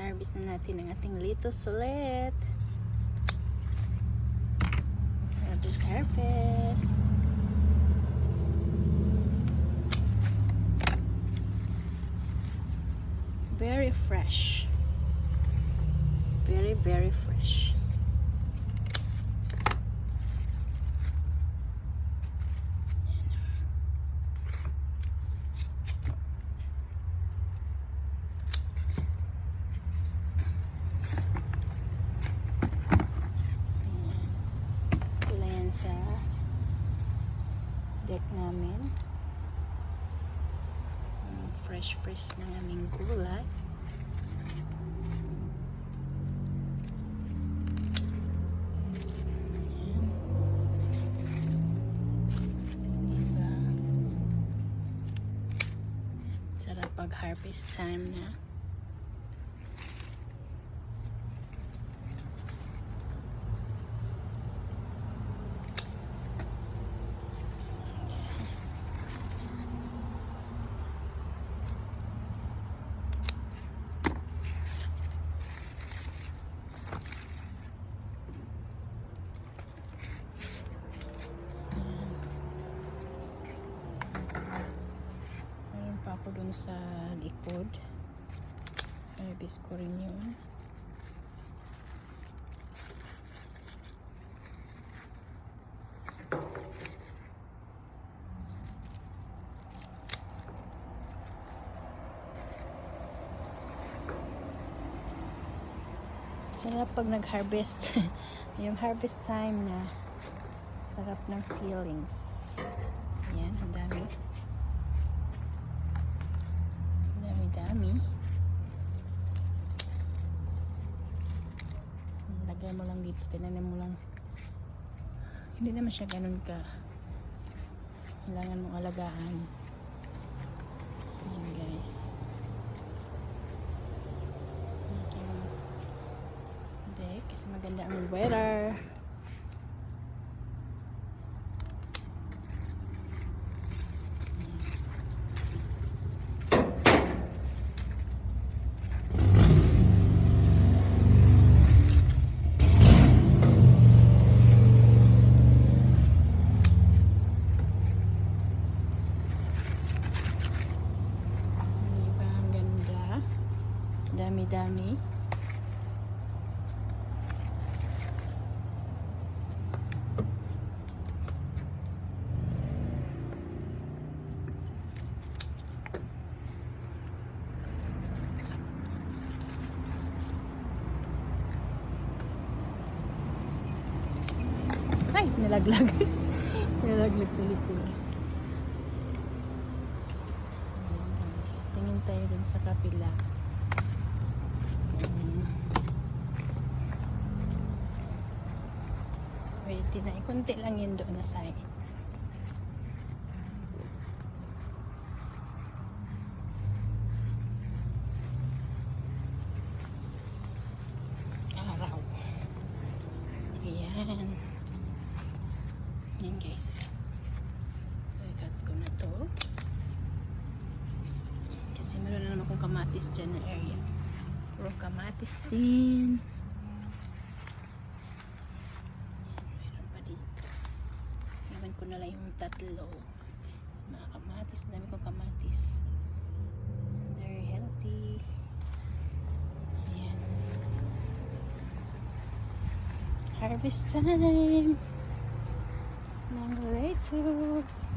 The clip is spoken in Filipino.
harvest na natin ang ating lettuce ulit. Harvest. Very fresh. Very, very fresh. Sa deck namin, fresh ng aming gulay. Diba? Sarap pag harvest time na. Ako dun sa likod, harvest ko rin yun. Sarap pag nag-harvest. Yung harvest time na sarap ng feelings. Yan, ang dami. Dami. Lagay mo lang dito, tinanim mo lang. Hindi naman siya ganun ka. Kailangan mong alagaan. Ayan guys. Hindi, kasi maganda ang weather. Dami. Ay, nalaglag. Nalaglag sa likod. Tingin tayo dun sa kapila. Pwede na, ikunti lang yun doon na side. Araw. Ayan. Ayan guys. I-cut ko na to. Kasi meron na naman akong kamatis dyan na area. Puro kamatis din. Ko na lang yung tatlo mga kamatis, dami kong kamatis, very healthy. Ayan, harvest time ng lettuce.